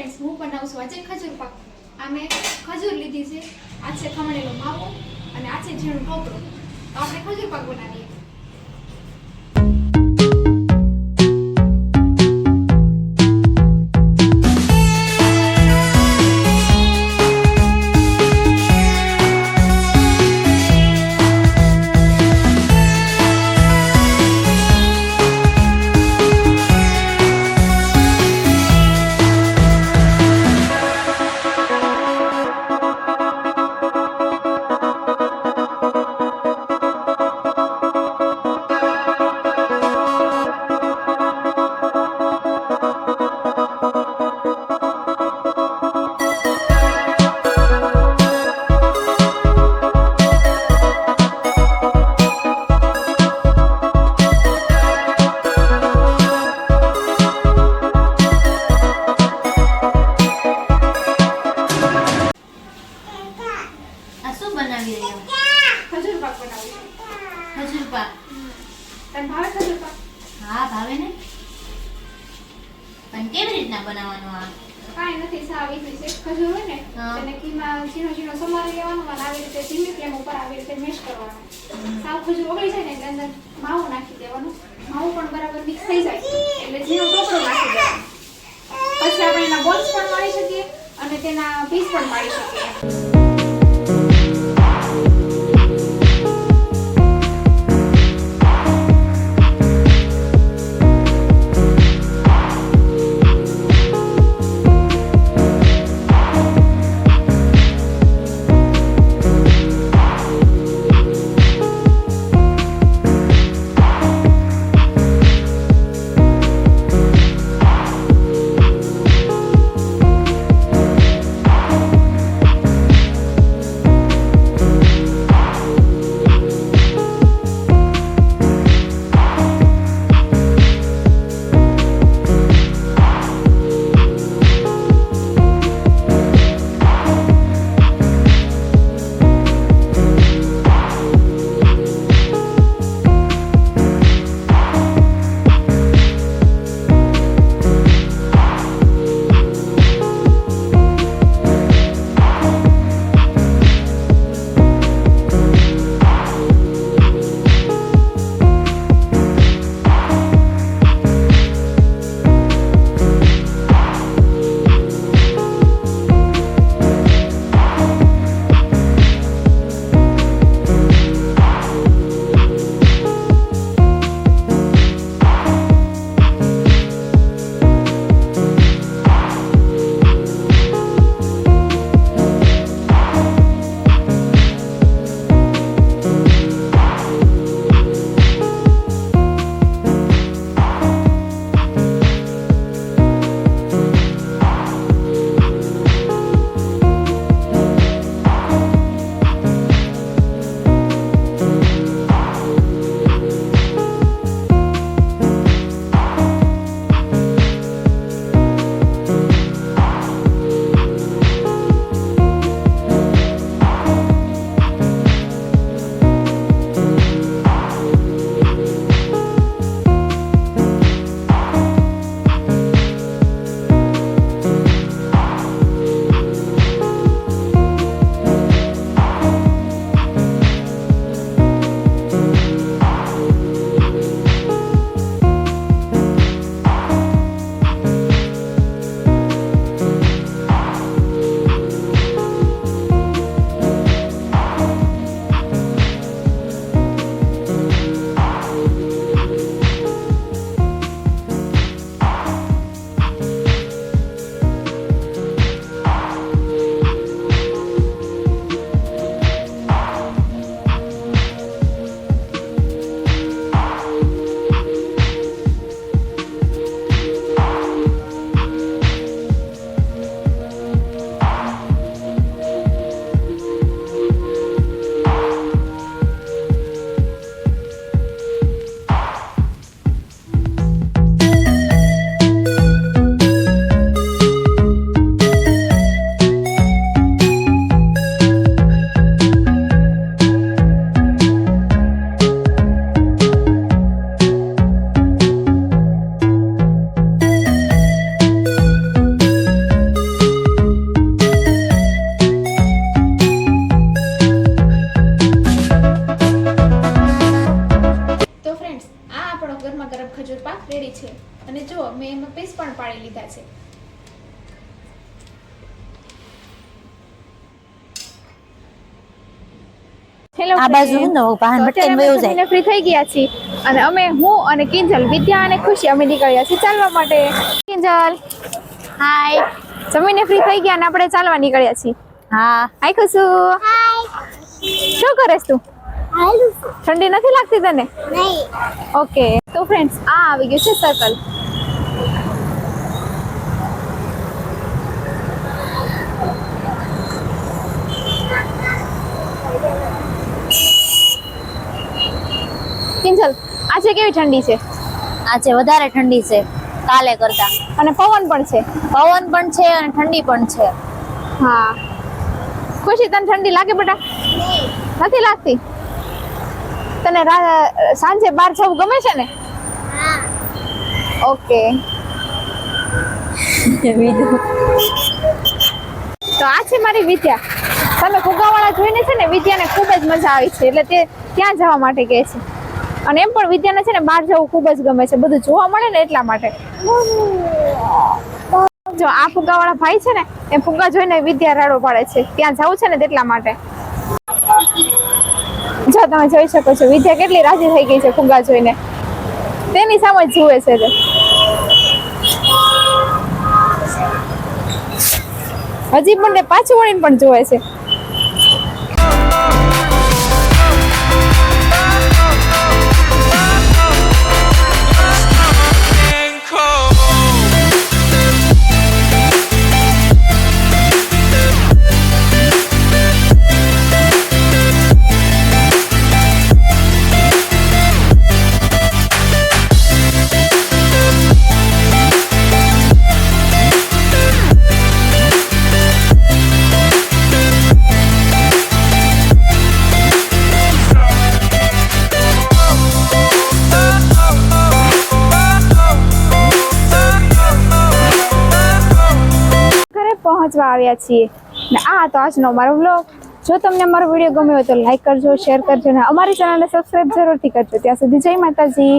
Friends, હું બનાવું છું આજે ખજૂર પાક. આ મેં ખજૂર લીધી છે, આ છે ખમણેલો માવો અને આ છે ઝીણું ઢોકળું. તો આપણે ખજૂર પાક બનાવીએ. ખજૂર પાક બનાવું છું. ખજૂર પાક. તને ભાવે ખજૂર પાક? હા ભાવે ને. પણ કેવી રીતના બનાવવાનો આ? કાંઈ નથી, સાવ ઈઝી છે. ખજૂર હોય ને હા. તેને ઘીમાં ઝીણો ઝીણો સમારી લેવાનો અને આવી રીતે ધીમી ફ્લેમ ઉપર આવી રીતે મેશ કરવાનો. સાવ ખજૂર ઓગળી જાય ને એટલે અંદર માવો નાખી દેવાનો. માવો પણ બરાબર મિક્સ થઈ જાય એટલે ઝીણો ટોપરો નાખી દેવાનો. પછી આપણે એના બોલ્સ પણ પાડી શકીએ અને તેના પીસ પણ પાડી શકીએ. હેલો આ બાજુ હું ને વાહન ભટકાઈને વયો જાય. ફ્રી થઈ ગયા છીએ અને હું અને કિંજલ વિદ્યા અને ખુશી અમે નીકળ્યા છીએ ચાલવા માટે. કિંજલ હાય. જમીને ફ્રી થઈ ગયા અને આપણે ચાલવા નીકળ્યા છીએ. હા હાય ખુશુ. શું કરેસ તું? ઠંડી નથી લાગતી તને? ઓકે તો ફ્રેન્ડ્સ આ આવી ગયું છે સર્કલ. કિંજલ આજે કેવી ઠંડી છે? આજે વધારે ઠંડી છે કાલે કરતા. અને પવન પણ છે. પવન પણ છે અને ઠંડી પણ છે. હા ખુશી તને ઠંડી લાગે બેટા? નથી લાગતી? તને સાંજે બહાર જવું ગમે છે ને? ઓકે તો આ છે મારી વિદ્યા. તમે ફુગાવાળા જોઈને છે ને વિદ્યાને ખૂબ જ મજા આવી છે એટલે તે ત્યાં જવા માટે કહે છે. અને એમ પણ વિદ્યાને છે ને બહાર જવું ખૂબ જ ગમે છે, બધું જોવા મળે ને એટલા માટે. જો આ ફુગાવાળા ભાઈ છે ને એ ફુગા જોઈને વિદ્યા રાડો પાડે છે, ત્યાં જવું છે ને તેટલા માટે. જો તમે જોઈ શકો છો વિદ્યા કેટલી રાજી થઈ ગઈ છે ફુગા જોઈને, તેની સામે જ જુએ છે. હજી પણ તે પાછું વળીને પણ જુએ છે. પહોંચવા આવ્યા છીએ ને આ તો આજનો અમારો વ્લોગ. જો તમને અમારો વિડીયો ગમ્યો હોય તો લાઈક કરજો, શેર કરજો અને અમારી ચેનલને સબસ્ક્રાઇબ જરૂરથી કરજો. ત્યાં સુધી જય માતાજી.